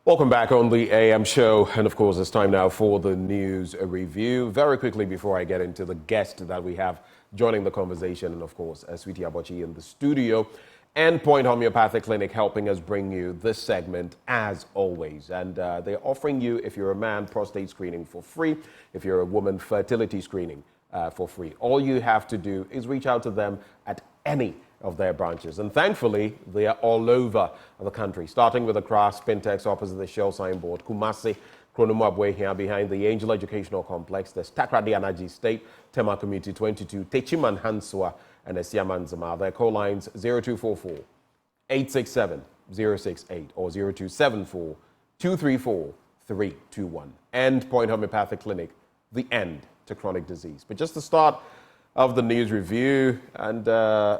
Welcome back on the AM show. And of course, it's time now for the news review. Very quickly before I get into the guest that we have joining the conversation, and of course, Sweetie Abochi in the studio, Endpoint Homeopathic Clinic helping us bring you this segment as always. And they're offering you, if you're a man, prostate screening for free. If you're a woman, fertility screening for free. All you have to do is reach out to them at any of their branches. And thankfully, they are all over the country, starting with Accra, Spintex opposite the Shell signboard, Kumasi, Kronomabwe here behind the Angel Educational Complex, the Takrady Anaji State, Tema Community 22, Techiman Hanswa, and Esiaman Zama. Their call lines 0244 867 068 or 0274 234 321. Endpoint Homeopathic Clinic, the end to chronic disease. But just to start of the news review, and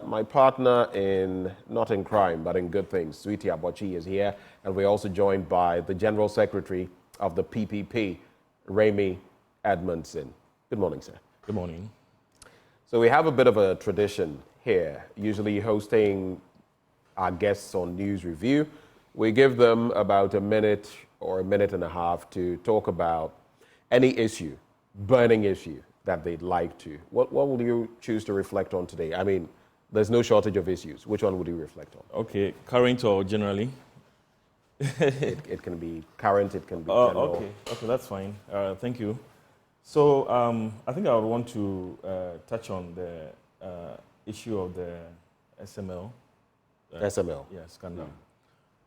my partner in, not in crime, but in good things, Sweetie Abochi is here, and we're also joined by the General Secretary of the PPP, Remy Edmundson. Good morning, sir. Good morning. So we have a bit of a tradition here, usually hosting our guests on news review. We give them about a minute or a minute and a half to talk about any issue, burning issue, that they'd like to. What will you choose to reflect on today? I mean, there's no shortage of issues. Which one would you reflect on? Okay, current or generally? it can be current, it can be general. Okay, that's fine. Thank you. So I think I would want to touch on the issue of the SML. SML? Yeah, scandal.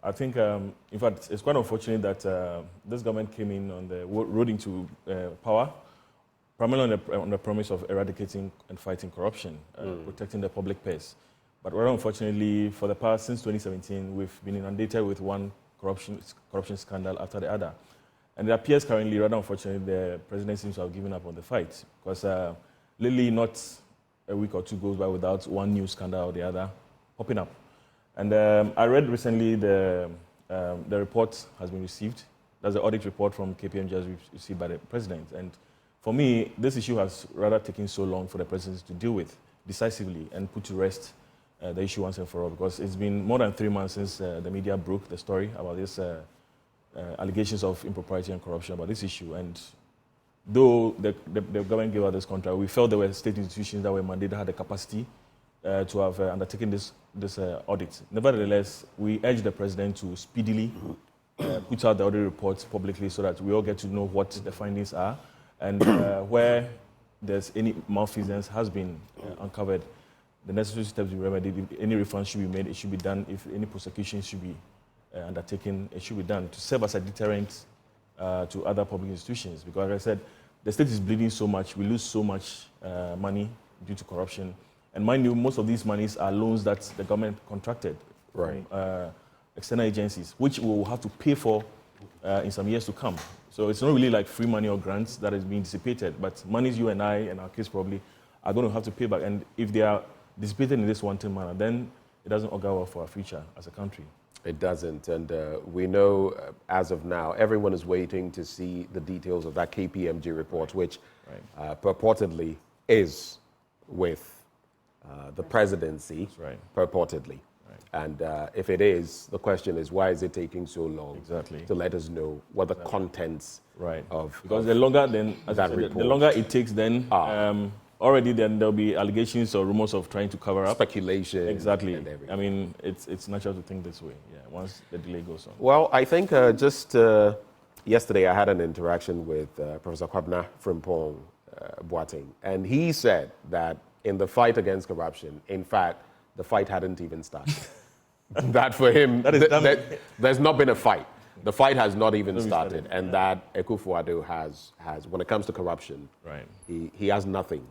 I think, in fact, it's quite unfortunate that this government came in on the road into power, primarily on the promise of eradicating and fighting corruption, protecting the public purse. But rather unfortunately, for the past, since 2017, we've been inundated with one corruption scandal after the other. And it appears currently, rather unfortunately, the president seems to have given up on the fight, because lately not a week or two goes by without one new scandal or the other popping up. And I read recently the report has been received. That's the audit report from KPMG has received by the president. And for me, this issue has rather taken so long for the president to deal with decisively and put to rest the issue once and for all, because it's been more than 3 months since the media broke the story about this allegations of impropriety and corruption about this issue. And though the government gave out this contract, we felt there were state institutions that were mandated, had the capacity to have undertaken this audit. Nevertheless, we urge the president to speedily put out the audit reports publicly so that we all get to know what the findings are, and where there's any malfeasance has been uncovered, the necessary steps will be remedied. If any refunds should be made, it should be done. If any prosecution should be undertaken, it should be done to serve as a deterrent to other public institutions. Because, like I said, the state is bleeding so much, we lose so much money due to corruption. And mind you, most of these monies are loans that the government contracted from external agencies, which we will have to pay for in some years to come. So it's not really like free money or grants that is being dissipated, but monies you and I, in our case probably, are going to have to pay back. And if they are dissipated in this wanton manner, then it doesn't augur well for our future as a country. It doesn't. And we know, as of now, everyone is waiting to see the details of that KPMG report, which purportedly is with the presidency, purportedly. And if it is, the question is, why is it taking so long to let us know what the contents of because the longer then that report, the longer it takes, then already then there'll be allegations or rumors of trying to cover up speculation. Exactly. And everything. I mean, it's natural to think this way. Yeah, once the delay goes on. Well, I think just yesterday I had an interaction with Professor Kwabena Frimpong Boateng, and he said that in the fight against corruption, in fact, the fight hadn't even started. That for him, there's not been a fight. The fight has not even started. And that Akufo-Addo has, when it comes to corruption, he has nothing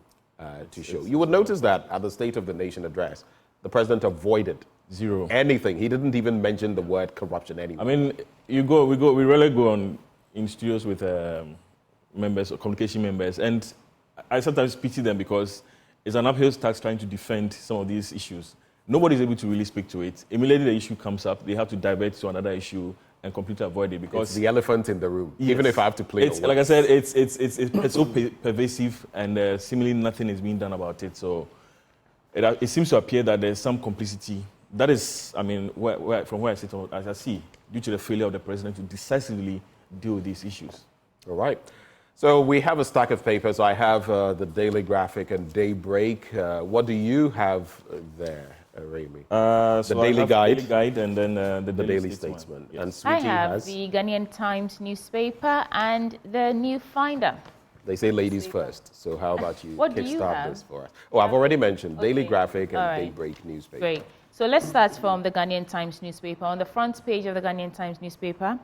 to show. You would notice that at the State of the Nation address, the president avoided anything. He didn't even mention the word corruption anywhere. I mean, we rarely go on in studios with members or communication members, and I sometimes pity them because it's an uphill task trying to defend some of these issues. Nobody's able to really speak to it. Immediately the issue comes up, they have to divert to another issue and completely avoid it because it's the elephant in the room. Yes. Even if I have to play, like I said, it's so pervasive, and seemingly nothing is being done about it. So it seems to appear that there's some complicity that is, I mean, from where I sit, as I see, due to the failure of the president to decisively deal with these issues. All right. So we have a stack of papers. I have the Daily Graphic and Daybreak. What do you have there, Remy? The Daily Guide. Daily Guide and then the Daily Statesman. Statesman. Yes. And I Sweetie have has, the Ghanaian Times newspaper and the New Finder. they say ladies first. So how about you What do you kickstart have? this for us? Oh, I've already mentioned Daily Okay. Graphic and All right. Daybreak newspaper. Great. So let's start from the Ghanaian Times newspaper. On the front page of the Ghanaian Times newspaper,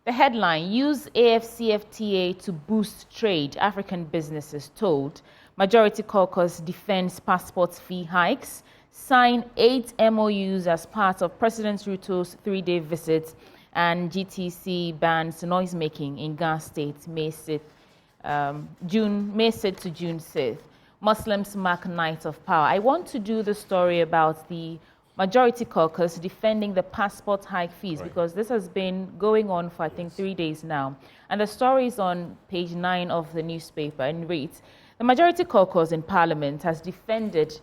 the headline, use AFCFTA to boost trade, African businesses told. Majority caucus defends passport fee hikes. Sign 8 MOUs as part of President Ruto's 3-day visit. And GTC bans noisemaking in Gas State, May 6th to June 6th. Muslims mark Night of Power. I want to do the story about the Majority Caucus defending the passport hike fees because this has been going on for, I think, 3 days now. And the story is on page 9 of the newspaper and reads, the Majority Caucus in Parliament has defended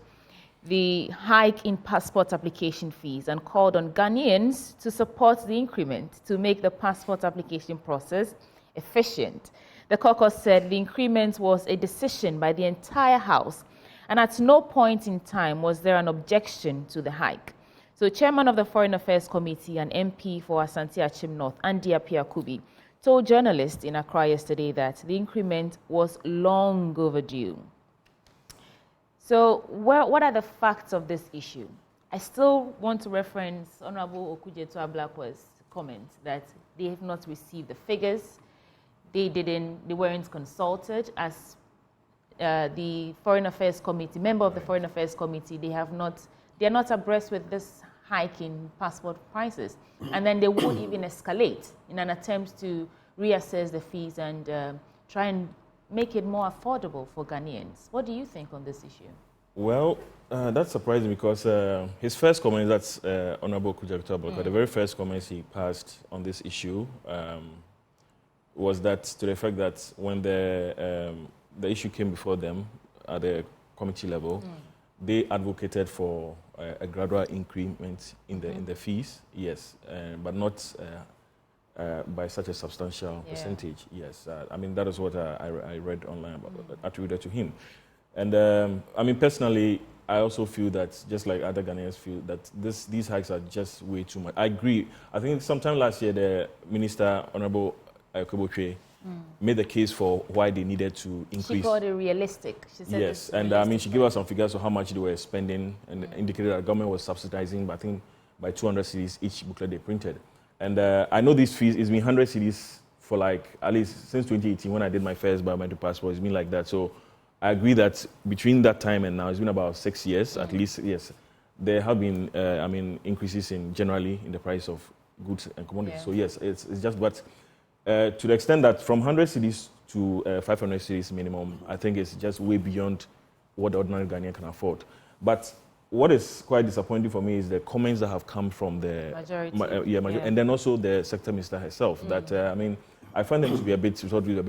the hike in passport application fees and called on Ghanaians to support the increment to make the passport application process efficient. The caucus said the increment was a decision by the entire House, and at no point in time was there an objection to the hike. So Chairman of the Foreign Affairs Committee and MP for Asante Achim North, Andy Apiakubi, told journalists in Accra yesterday that the increment was long overdue. So what are the facts of this issue? I still want to reference Honorable Akufo-Addo's comment that they have not received the figures. They weren't consulted as the Foreign Affairs Committee, member of the Foreign Affairs Committee. They are not abreast with this hike in passport prices, and then they would even escalate in an attempt to reassess the fees and try and make it more affordable for Ghanaians. What do you think on this issue? Well, that's surprising because his first comment, that's Honorable Akufo-Addo, the very first comments he passed on this issue was that to the effect that when the issue came before them at the committee level, they advocated for a gradual increment in the fees, yes, but not by such a substantial percentage, yes. I mean, that is what I read online about, attributed to him. And I mean, personally, I also feel that, just like other Ghanaians feel, that these hikes are just way too much. I agree. I think sometime last year, the Minister, Honorable Akubotwe, made the case for why they needed to increase. She called it realistic. She said yes, and I mean, she gave us some figures of how much they were spending and indicated that the government was subsidizing, I think, by 200 cedis each booklet they printed. And I know these fees, it's been 100 cedis for like, at least since 2018, when I did my first biometric passport, it's been like that. So I agree that between that time and now, it's been about 6 years, at least, yes. There have been, I mean, increases generally in the price of goods and commodities. So yes, it's just, but to the extent that from 100 cedis to 500 cedis minimum, I think it's just way beyond what the ordinary Ghanaian can afford. But what is quite disappointing for me is the comments that have come from the majority, and then also the sector minister herself. That I mean, I find them to be a bit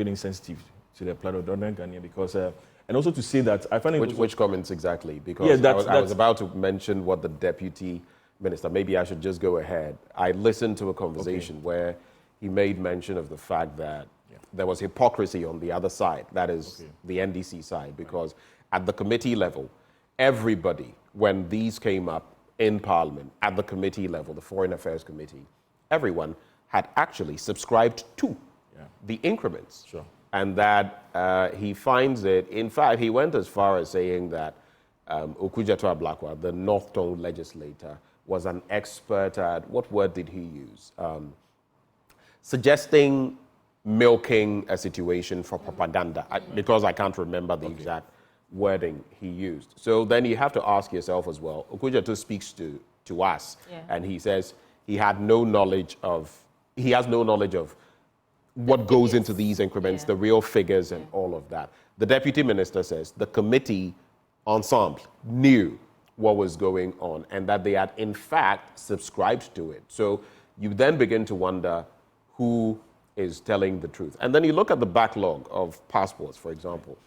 insensitive to the plight of the ordinary Ghanaian because, and also to say that I find it which comments exactly? Because I was about to mention what the deputy minister. Maybe I should just go ahead. I listened to a conversation where he made mention of the fact that there was hypocrisy on the other side, that is the NDC side, because at the committee level, everybody, when these came up in Parliament, at the committee level, the Foreign Affairs Committee, everyone had actually subscribed to the increments. Sure. And that he finds it, in fact, he went as far as saying that Akufo-Addo, the North Tongue legislator, was an expert at, what word did he use? Suggesting milking a situation for propaganda, because I can't remember the exact wording he used. So then you have to ask yourself as well, Akufo-Addo speaks to us, and he says he has no knowledge of what goes into these increments, the real figures and all of that. The deputy minister says the committee ensemble knew what was going on and that they had in fact subscribed to it. So you then begin to wonder who is telling the truth. And then you look at the backlog of passports, for example,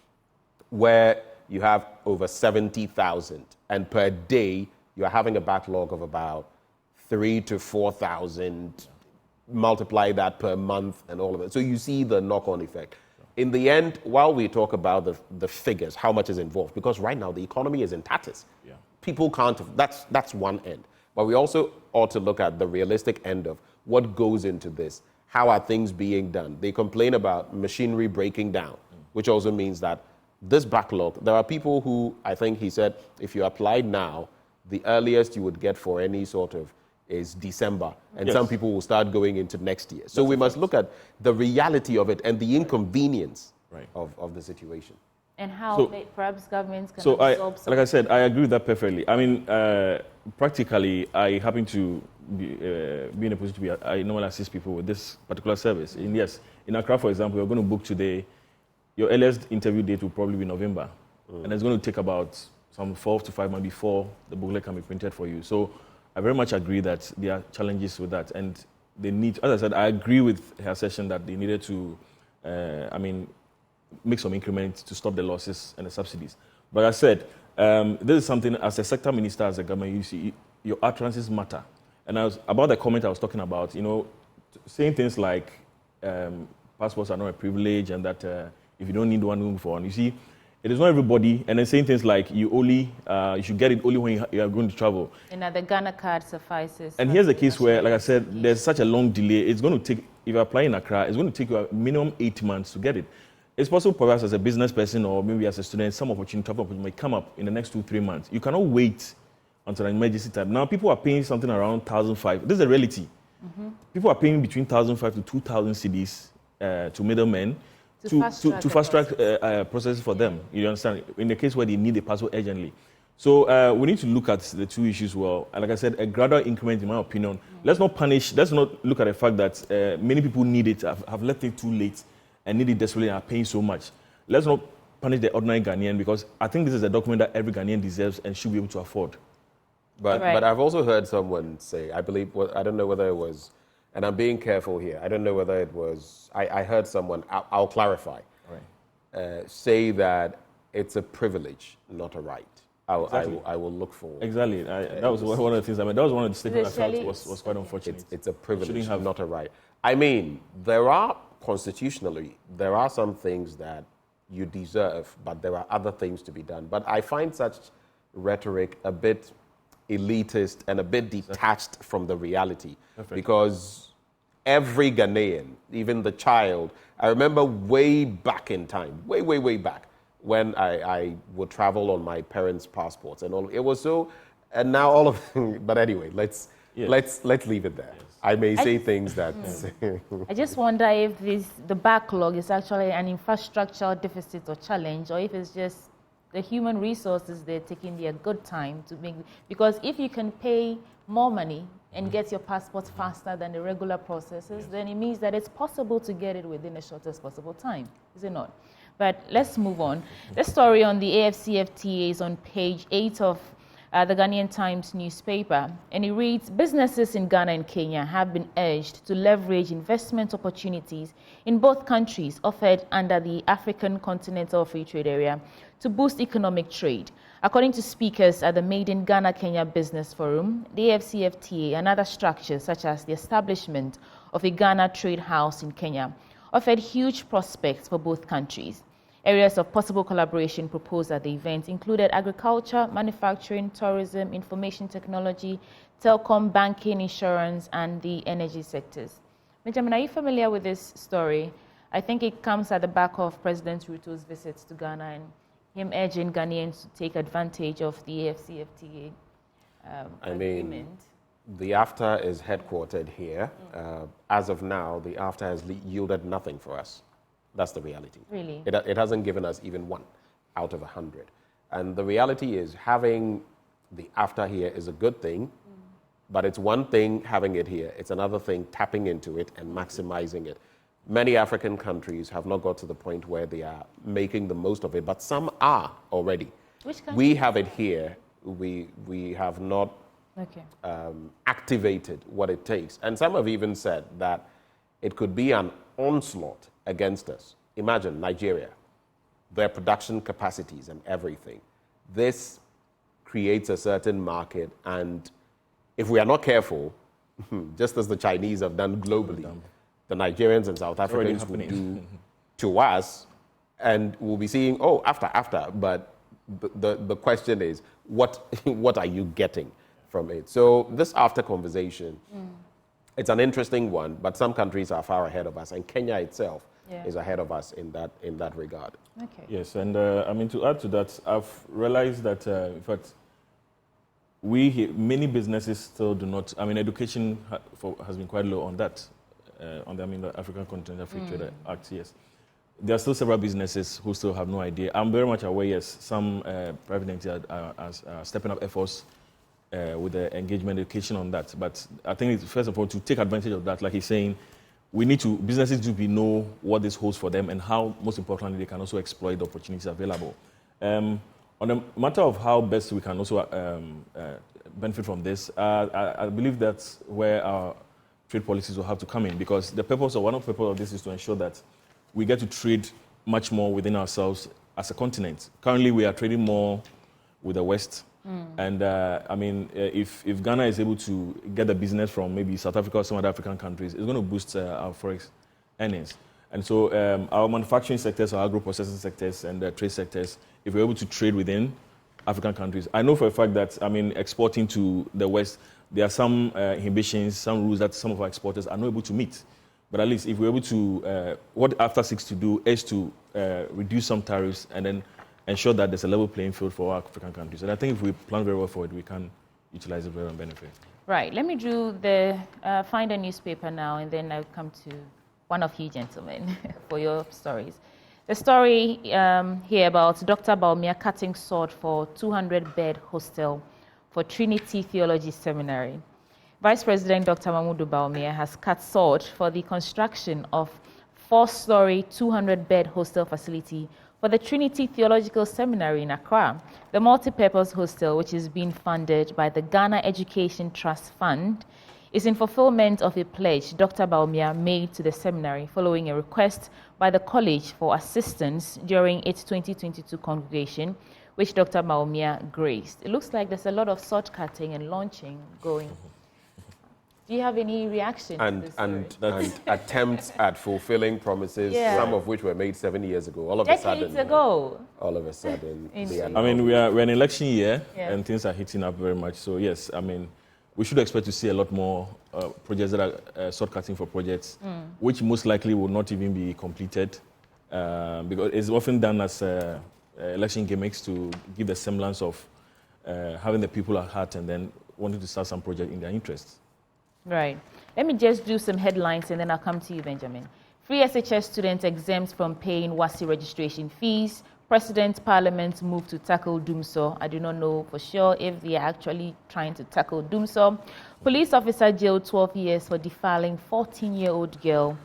where you have over 70,000 and per day you're having a backlog of about 3,000 to 4,000, multiply that per month and all of it. So you see the knock-on effect. In the end, while we talk about the figures, how much is involved, because right now the economy is in tatters. Yeah. People can't, that's one end. But we also ought to look at the realistic end of what goes into this. How are things being done? They complain about machinery breaking down, which also means that this backlog, there are people who, I think he said, if you applied now, the earliest you would get for any sort of is December, and some people will start going into next year. So we must look at the reality of it and the inconvenience of the situation. And how perhaps governments can absorb like I said, I agree with that perfectly. I mean, practically, I happen to be in a position to be, I normally assist people with this particular service. And yes, in Accra, for example, we're going to book today. Your earliest interview date will probably be November. And it's going to take about some 4 to 5 months before the booklet can be printed for you. So I very much agree that there are challenges with that. And they need, as I said, I agree with her session that they needed to, make some increments to stop the losses and the subsidies. But as I said, this is something, as a sector minister, as a government, you see, your utterances matter. And about the comment I was talking about, saying things like passports are not a privilege and that if you don't need one, move on. You see, it is not everybody, and then saying things like you should get it only when you are going to travel. And that the Ghana card suffices. And here's the case where, like I said, there's such a long delay. It's going to take, if you apply in Accra, it's going to take you a minimum 8 months to get it. It's possible perhaps as a business person or maybe as a student, some travel opportunity might come up in the next 2-3 months. You cannot wait until an emergency time. Now people are paying something around 1,500. This is a reality. People are paying between 1,500 to 2,000 cedis to middlemen to fast track processes for them. You understand? In the case where they need a passport urgently. So we need to look at the two issues well. And like I said, a gradual increment, in my opinion. Let's not look at the fact that many people need it, have left it too late, and need it desperately and are paying so much. Let's not punish the ordinary Ghanaian, because I think this is a document that every Ghanaian deserves and should be able to afford. But I've also heard someone say, I believe, I don't know whether it was, and I'm being careful here, I don't know whether it was, I heard someone, I'll clarify, say that it's a privilege, not a right. I will look for. Exactly. That was one of the things. That was one of the statements I felt was quite unfortunate. It's a privilege, not a right. I mean, constitutionally, there are some things that you deserve, but there are other things to be done. But I find such rhetoric a bit elitist and a bit detached from the reality. Because every Ghanaian, even the child, I remember way back in time, way back, when I would travel on my parents' passports and all. It was so, and now all of them, but anyway, let's leave it there. Yes. I may say things that... I just wonder if the backlog is actually an infrastructural deficit or challenge, or if it's just the human resources they're taking their good time to make. Because if you can pay more money and get your passport faster than the regular processes, then it means that it's possible to get it within the shortest possible time, is it not? But let's move on. The story on the AFCFTA is on page 8 of the Ghanaian Times newspaper, and it reads, businesses in Ghana and Kenya have been urged to leverage investment opportunities in both countries offered under the African Continental Free Trade Area to boost economic trade. According to speakers at the Maiden Ghana-Kenya Business Forum, the AFCFTA and other structures such as the establishment of a Ghana Trade House in Kenya offered huge prospects for both countries. Areas of possible collaboration proposed at the event included agriculture, manufacturing, tourism, information technology, telecom, banking, insurance, and the energy sectors. Benjamin, are you familiar with this story? I think it comes at the back of President Ruto's visits to Ghana and him urging Ghanaians to take advantage of the AFCFTA agreement. The AFTA is headquartered here. As of now, the AFTA has yielded nothing for us. That's the reality. Really? It hasn't given us even 1 out of 100. And the reality is having the AFTA here is a good thing, but it's one thing having it here. It's another thing tapping into it and maximizing it. Many African countries have not got to the point where they are making the most of it, but some are already. Which countries? We have it here. We have not activated what it takes. And some have even said that it could be an onslaught against us. Imagine Nigeria, their production capacities and everything. This creates a certain market, and if we are not careful, just as the Chinese have done globally, the Nigerians and South Africans will do to us, and we'll be seeing, after. But the question is, what are you getting from it? So this after conversation, it's an interesting one, but some countries are far ahead of us, and Kenya itself is ahead of us in that regard. Okay. Yes, and to add to that, I've realized that, in fact, many businesses still do not. Education has been quite low on that, the African Continental Free Trade Act. Yes, there are still several businesses who still have no idea. I'm very much aware. Yes, some private entities are stepping up efforts with the engagement education on that. But I think it's first of all to take advantage of that, like he's saying. Businesses do know what this holds for them and how, most importantly, they can also exploit the opportunities available. On the matter of how best we can also benefit from this, I believe that's where our trade policies will have to come in, because one of the purposes of this is to ensure that we get to trade much more within ourselves as a continent. Currently, we are trading more with the West. And if Ghana is able to get the business from maybe South Africa or some other African countries, it's going to boost our forex earnings. And so our manufacturing sectors, our agro-processing sectors, and trade sectors, if we're able to trade within African countries, I know for a fact that exporting to the West, there are some inhibitions, some rules that some of our exporters are not able to meet. But at least if we're able to, what AFTA seeks to do is to reduce some tariffs and then ensure that there's a level playing field for our African countries. And I think if we plan very well for it, we can utilize it very well and benefit. Right. Let me find a newspaper now, and then I'll come to one of you gentlemen for your stories. The story here about Dr. Bawumia cutting sword for 200-bed hostel for Trinity Theology Seminary. Vice President Dr. Mamudu Bawumia has cut sword for the construction of 4-story, 200-bed hostel facility for the Trinity Theological Seminary in Accra. The multi-purpose hostel, which is being funded by the Ghana Education Trust Fund, is in fulfillment of a pledge Dr. Bawumia made to the seminary following a request by the college for assistance during its 2022 congregation, which Dr. Bawumia graced. It looks like there's a lot of sword cutting and launching going. Do you have any reaction to this story? And attempts at fulfilling promises, some of which were made 7 years ago. Decades ago. All of a sudden. We're in election year, and things are heating up very much. So yes, we should expect to see a lot more projects that are sword cutting for projects, which most likely will not even be completed, because it's often done as election gimmicks to give the semblance of having the people at heart and then wanting to start some project in their interests. Right. Let me just do some headlines and then I'll come to you, Benjamin. Free SHS students exempt from paying WASI registration fees. President Parliament move to tackle doomsaw. I do not know for sure if they are actually trying to tackle doomsaw. Police officer jailed 12 years for defiling 14-year-old girl.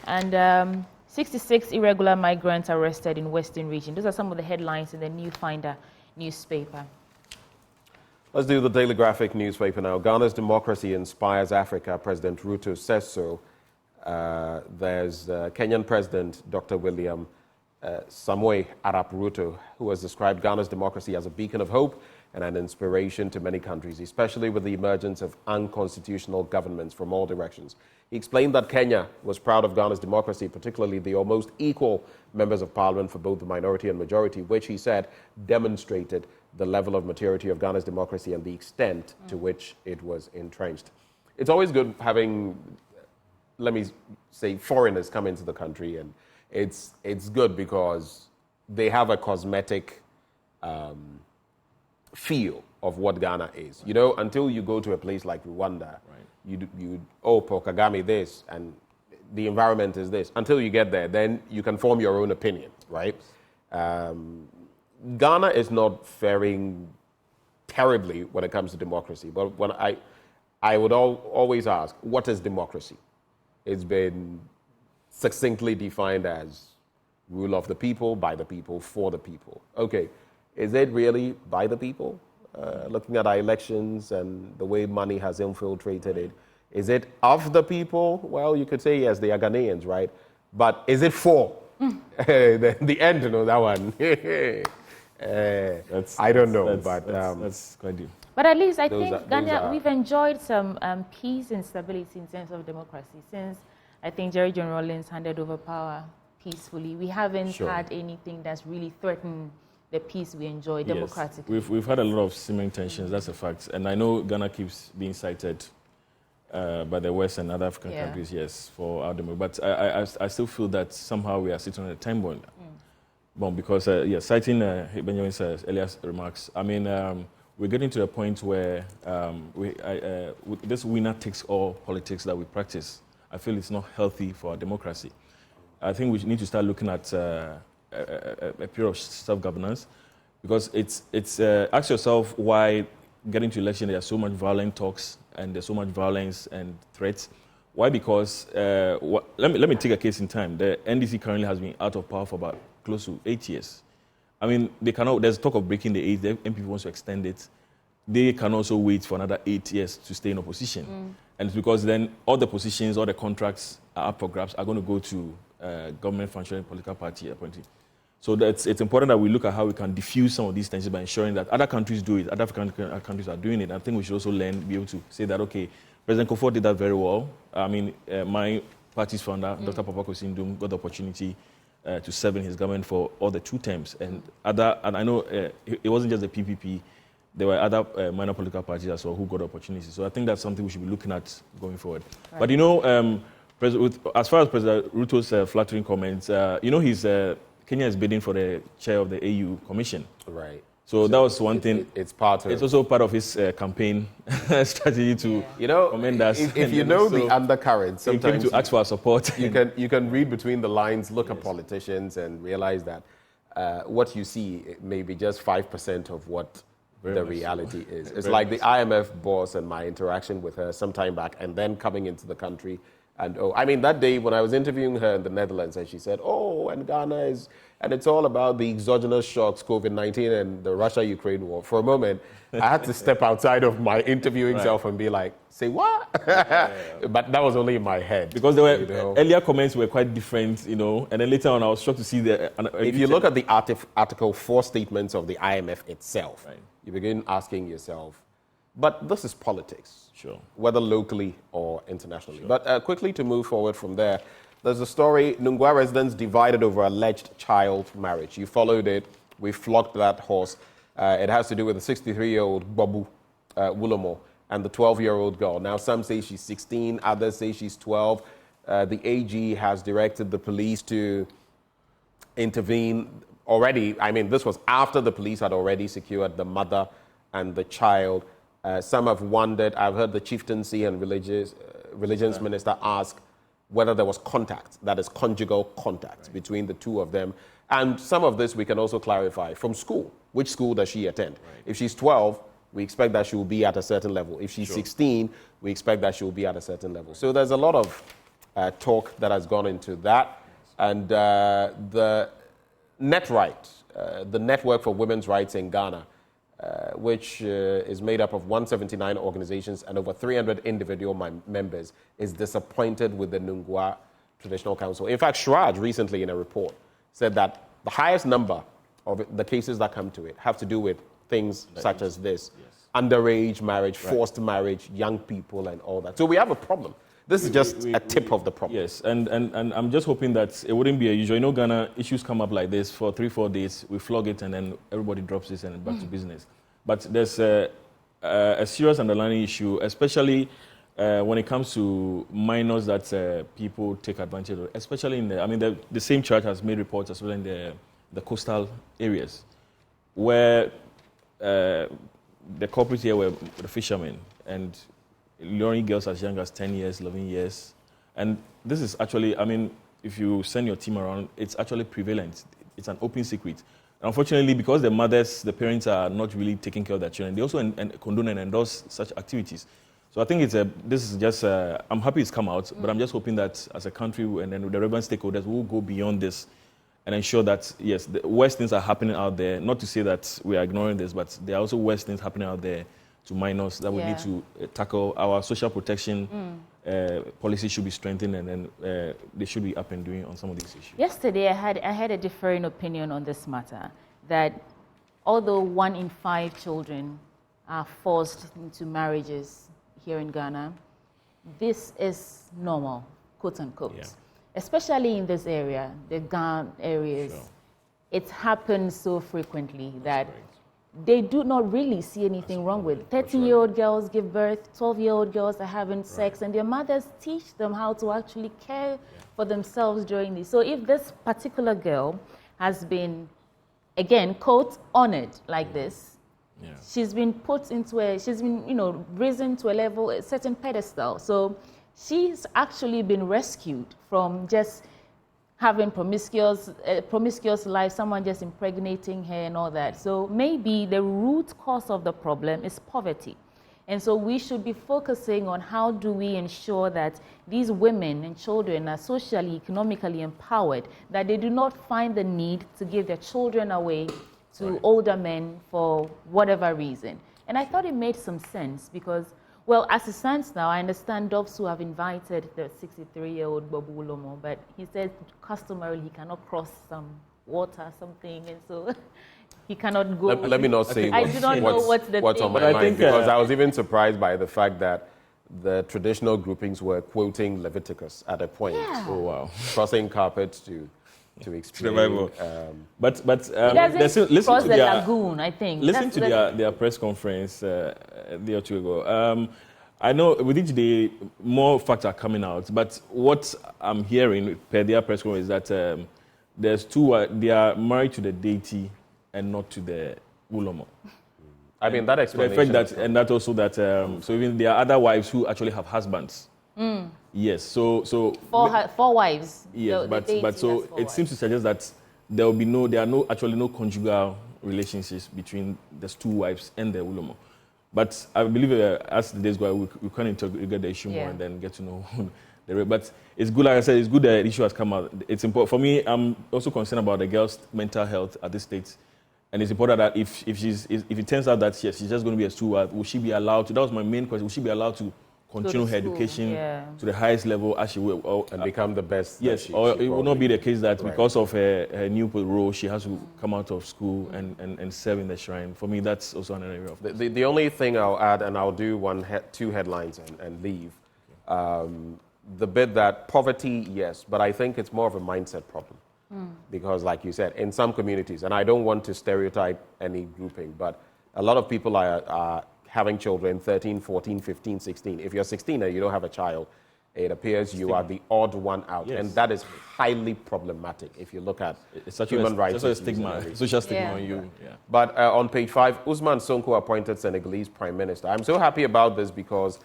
And 66 irregular migrants arrested in Western region. Those are some of the headlines in the New Finder newspaper. Let's do the Daily Graphic newspaper now. Ghana's democracy inspires Africa. President Ruto says so. There's Kenyan President Dr. William Samoei Arap Ruto, who has described Ghana's democracy as a beacon of hope and an inspiration to many countries, especially with the emergence of unconstitutional governments from all directions. He explained that Kenya was proud of Ghana's democracy, particularly the almost equal members of parliament for both the minority and majority, which he said demonstrated the level of maturity of Ghana's democracy and the extent to which it was entrenched. It's always good having, let me say, foreigners come into the country, and it's good because they have a cosmetic feel of what Ghana is. You know, until you go to a place like Rwanda, Paul Kagame this, and the environment is this. Until you get there, then you can form your own opinion, right? Ghana is not faring terribly when it comes to democracy, but when I would always ask, what is democracy? It's been succinctly defined as rule of the people, by the people, for the people. Okay, is it really by the people? Looking at our elections and the way money has infiltrated it, is it of the people? Well, you could say yes, they are Ghanaians, right? But is it for? The end, that one. I don't know, but that's quite deep. But at least I think Ghana, we've enjoyed some peace and stability in terms of democracy since I think Jerry John Rawlings handed over power peacefully. We haven't had anything that's really threatened the peace we enjoy democratically. We've had a lot of simmering tensions, that's a fact. And I know Ghana keeps being cited by the West and other African countries, for our democracy. But I still feel that somehow we are sitting on a time bomb because, citing Benjamin's earlier remarks, I mean, we're getting to a point where this winner-takes-all politics that we practice, I feel it's not healthy for our democracy. I think we need to start looking at a period of self-governance because it's ask yourself why getting to election there's so much violent talks and there's so much violence and threats. Why? Because let me take a case in time. The NDC currently has been out of power for about close to 8 years. I mean, they cannot. There's talk of breaking the 8. The MPP wants to extend it. They can also wait for another 8 years to stay in opposition. And it's because then all the positions, all the contracts are up for grabs are going to go to government functioning political party appointee. So it's important that we look at how we can diffuse some of these tensions by ensuring that other countries do it, other African countries are doing it. I think we should also be able to say that, okay, President Akufo-Addo did that very well. I mean, my party's founder, Dr. Papa Kwesi, got the opportunity to serve in his government for all the 2 terms. And I know it wasn't just the PPP, there were other minor political parties as well who got opportunities. So I think that's something we should be looking at going forward. Right. But, you know, as far as President Ruto's flattering comments, you know, Kenya is bidding for the chair of the AU Commission. Right. So that was one thing. It's part of. It's also part of his campaign strategy to commend us. If you know the undercurrent, sometimes to ask for our support. You can read between the lines, look at politicians, and realize that what you see may be just 5% of what the reality is. It's like the IMF boss and my interaction with her some time back, and then coming into the country. And I mean, that day when I was interviewing her in the Netherlands, and she said, and Ghana is, and it's all about the exogenous shocks, COVID-19 and the Russia-Ukraine war. For a moment, I had to step outside of my interviewing self and be like, say what? But that was only in my head. Because there were earlier comments were quite different, you know, and then later on I was shocked to see if you look at the Article 4 statements of the IMF itself, you begin asking yourself, but this is politics. Sure. Whether locally or internationally. Sure. But quickly to move forward from there, there's a story, Nungwa residents divided over alleged child marriage. You followed it. We flogged that horse. It has to do with the 63-year-old Bobu Wulomo and the 12-year-old girl. Now, some say she's 16, others say she's 12. The AG has directed the police to intervene already. I mean, this was after the police had already secured the mother and the child. Some have wondered, I've heard the chieftaincy and religions minister ask whether there was contact, that is conjugal contact between the two of them. And some of this we can also clarify from school. Which school does she attend? If she's 12, we expect that she will be at a certain level. If she's 16, we expect that she will be at a certain level. So there's a lot of talk that has gone into that. And the NetRight, the Network for Women's Rights in Ghana, which is made up of 179 organizations and over 300 individual members, is disappointed with the Nungwa Traditional Council. In fact, Shraj recently in a report said that the highest number of the cases that come to it have to do with things such as this. Underage marriage, forced marriage, young people and all that. So we have a problem. This is just a tip of the problem. Yes, and I'm just hoping that it wouldn't be a usual. You know, Ghana, issues come up like this for 3-4 days, we flog it, and then everybody drops this and back to business. But there's a serious underlying issue, especially when it comes to minors that people take advantage of, especially in the same church has made reports as well in the coastal areas, where the culprits here were the fishermen, and luring girls as young as 10 years, 11 years. And this is actually, if you send your team around, it's actually prevalent. It's an open secret. And unfortunately, because the parents are not really taking care of their children, they also condone and endorse such activities. So I think this is just, I'm happy it's come out, but I'm just hoping that as a country and then with the relevant stakeholders, we'll go beyond this and ensure that, yes, the worst things are happening out there. Not to say that we are ignoring this, but there are also worse things happening out there to minors that we need to tackle. Our social protection policy should be strengthened, and then they should be up and doing on some of these issues. Yesterday, I had a differing opinion on this matter, that although 1 in 5 children are forced into marriages here in Ghana, this is normal, quote unquote. Yeah. Especially in this area, the Ghana areas. Sure. It happens so frequently that they do not really see anything wrong with. 13-year-old girls give birth, 12-year-old girls are having sex, and their mothers teach them how to actually care for themselves during this. So if this particular girl has been, again, quote, honored like this, she's been put into she's been, risen to a level, a certain pedestal. So she's actually been rescued from just having promiscuous life, someone just impregnating her and all that. So maybe the root cause of the problem is poverty. And so we should be focusing on how do we ensure that these women and children are socially, economically empowered, that they do not find the need to give their children away to older men for whatever reason. And I thought it made some sense because, well, as it stands now, I understand Dobbs who have invited the 63-year-old Bobu Ulomo, but he said customarily he cannot cross some water, something, and so he cannot go. Let me not say I do not know what's on my mind, because I was even surprised by the fact that the traditional groupings were quoting Leviticus at a point. Yeah. Oh, wow. Crossing carpets to explain. But listen cross to the lagoon, I think. Listen to their press conference a day or two ago. I know with each day more facts are coming out, but what I'm hearing per their press conference is that there's two. They are married to the deity and not to the Ulomo. I mean, that explanation. The effect that, and that also that. So even there are other wives who actually have husbands. Yes. So four wives. Yes, but so it seems to suggest that there are actually no conjugal relationships between the two wives and the Ulomo. But I believe as the days go, we can integrate the issue more and then get to know the. But it's good, like I said, it's good that the issue has come out. It's important for me. I'm also concerned about the girl's mental health at this stage, and it's important that if it turns out that she's just going to be a steward, will she be allowed to? That was my main question. Will she be allowed to continue her education to the highest level as she will, and become the best? Yes, or it will not be the case that because of her new role, she has to come out of school and serve in the shrine. For me, that's also an area of the only thing I'll add, and I'll do two headlines and leave. The bit that poverty, yes, but I think it's more of a mindset problem. Because like you said, in some communities, and I don't want to stereotype any grouping, but a lot of people are having children 13, 14, 15, 16. If you're 16 and you don't have a child, it appears you are the odd one out. Yes. And that is highly problematic if you look at human rights. It's a stigma, social stigma on you. Yeah. But on page 5, Ousmane Sonko appointed Senegalese prime minister. I'm so happy about this because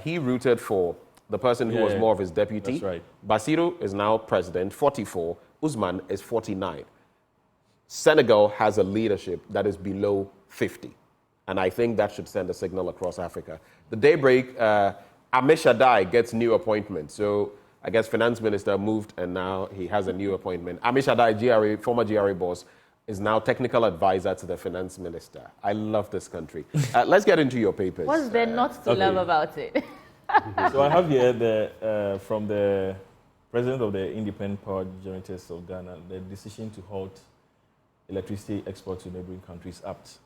he rooted for the person who was more of his deputy. That's right. Bassirou is now president, 44. Ousmane is 49. Senegal has a leadership that is below 50. And I think that should send a signal across Africa. The daybreak, Amishadai gets new appointment. So I guess finance minister moved and now he has a new appointment. Amishadai, former GRA boss, is now technical advisor to the finance minister. I love this country. Let's get into your papers. What's there not to love about it? So I have here from the president of the Independent Power Generators of Ghana, the decision to halt electricity export to neighboring countries apt.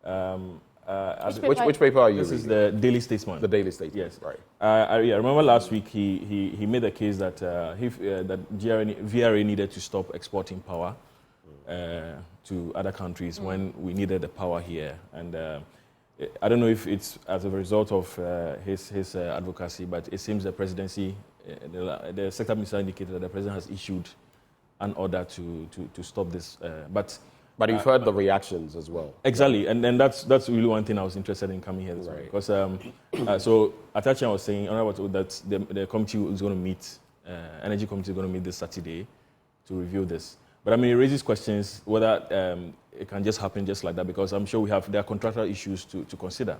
Which paper are you reading? This is the Daily Statesman. The Daily Statesman. Yes, right. I remember last week he made a case that that VRA needed to stop exporting power to other countries when we needed the power here, and I don't know if it's as a result of his advocacy, but it seems the presidency, the sector minister indicated that the president has issued an order to stop this, But you've heard the reactions as well. Exactly, and that's really one thing I was interested in coming here this morning. Because so Atachian was saying that the committee is going to meet, energy committee is going to meet this Saturday to review this. But I mean, it raises questions whether it can just happen just like that, because I'm sure there are contractual issues to consider,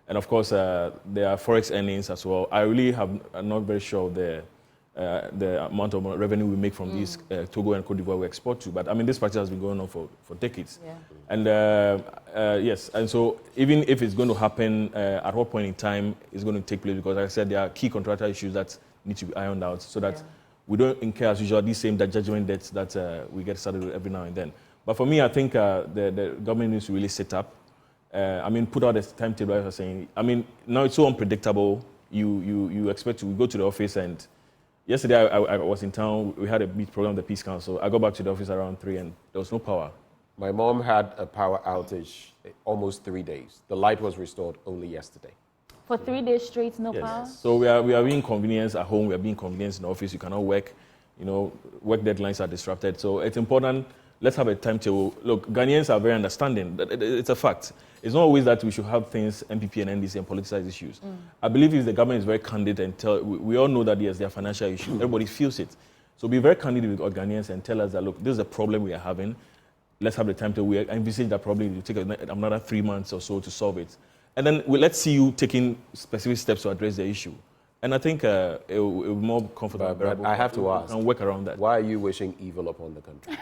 and of course there are forex earnings as well. I really I'm not very sure of the amount of revenue we make from these Togo and Cote d'Ivoire we export to. But I mean, this practice has been going on for decades. Yeah. And yes, and so even if it's going to happen, at what point in time it's going to take place? Because like I said, there are key contractual issues that need to be ironed out so that we don't incur, as usual, these same judgment debts that we get started with every now and then. But for me, I think the government needs to really sit up. Put out a timetable, as I was saying. Now it's so unpredictable. You expect to go to the office, and yesterday I was in town. We had a big program, the Peace Council. I got back to the office around 3, and there was no power. My mom had a power outage almost 3 days. The light was restored only yesterday. For 3 days straight, no power? So we are being inconvenienced at home. We are being inconvenienced in the office. You cannot work. Work deadlines are disrupted. So it's important. Let's have a timetable. Look, Ghanaians are very understanding. It's a fact. It's not always that we should have things, MPP and NDC, and politicize issues. I believe if the government is very candid and we all know that yes, there are financial issues. Everybody feels it. So be very candid with our Ghanaians and tell us that, look, this is a problem we are having. Let's have the time we envisage that probably it will take another 3 months or so to solve it. And then let's see you taking specific steps to address the issue. And I think it will be more comfortable. But I have to ask. And work around that. Why are you wishing evil upon the country?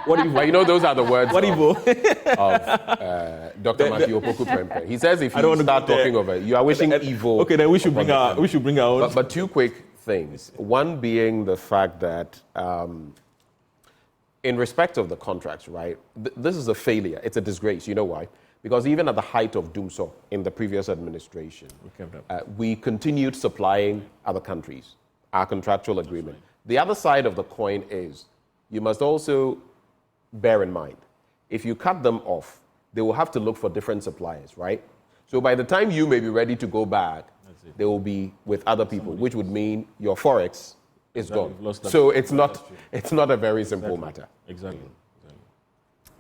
What evil? Those are the words what evil? of Dr. Matthew Opoku Prempeh. He says if you start talking of it, you are wishing evil. Okay, then we should bring our own. But two quick things. One being the fact that in respect of the contracts, right, this is a failure. It's a disgrace. You know why? Because even at the height of Doomso in the previous administration, we continued supplying other countries, our contractual agreement. The other side of the coin is you must also bear in mind, if you cut them off, they will have to look for different suppliers, right? So by the time you may be ready to go back, they will be with other people, which would mean your forex is gone. So it's not a very simple matter. Exactly.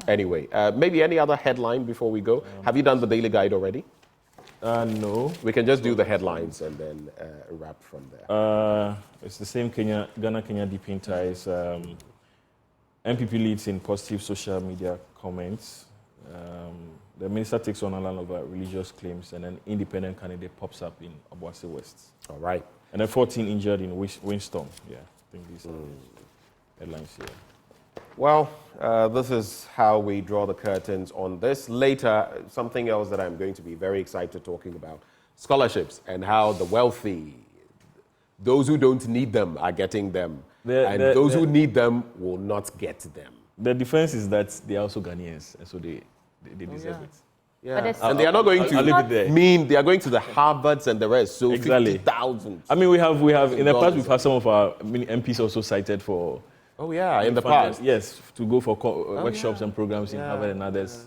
Anyway, maybe any other headline before we go? Have you done the daily guide already? No. We can just do the headlines and then wrap from there. It's the same Ghana-Kenya deepening ties. MPP leads in positive social media comments. The minister takes on a lot of religious claims, and an independent candidate pops up in Obuasi West. All right. And then 14 injured in windstorm. Yeah, I think these are headlines here. Well, this is how we draw the curtains on this. Later, something else that I'm going to be very excited talking about, scholarships and how the wealthy, those who don't need them are getting them, and those who need them will not get them. The difference is that they are also Ghanaians, and so they deserve it. Yeah, and they are not going they are going to the Harvards and the rest, so exactly. 50,000. We have in the past we've had some of our MPs also cited for. Oh yeah, in the past. Yes, to go for workshops and programs in Harvard and others.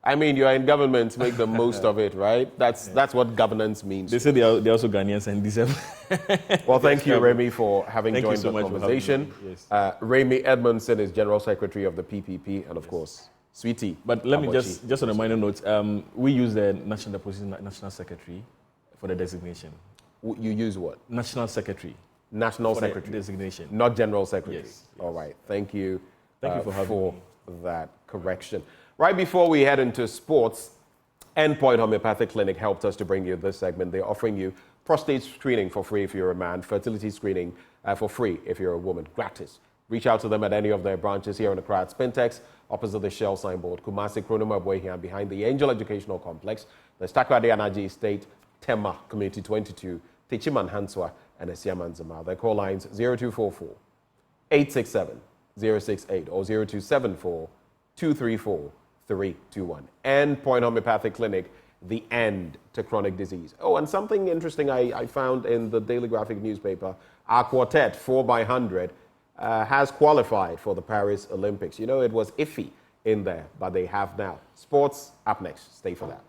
You are in government, make the most of it, right? That's what governance means. They say they're also Ghanaians and deserve. Well, thank you, Remy, for having joined so the much conversation. Yes. Remy Edmundson is General Secretary of the PPP, and of course, Sweetie. But let me just on a minor note, we use the National Deposition National Secretary for the designation. You use what? National Secretary. National Secretary designation, not General Secretary. Yes. All right. Thank you. Thank you for that correction. Right before we head into sports, Endpoint Homeopathic Clinic helped us to bring you this segment. They're offering you prostate screening for free if you're a man, fertility screening for free if you're a woman, gratis. Reach out to them at any of their branches here in Accra, Spintex, opposite the Shell signboard, Kumasi, Kronoma, Boyhian, behind the Angel Educational Complex, the Stakwade Anaji Estate, Tema, Community 22, Techiman Hanswa, and Esiaman Zama. Their call lines 0244 867 068 or 0274 234 321. Endpoint Homeopathic Clinic, the end to chronic disease. Oh, and something interesting I found in the Daily Graphic newspaper, our quartet 4x100 has qualified for the Paris Olympics. It was iffy in there, but they have now. Sports up next. Stay for that.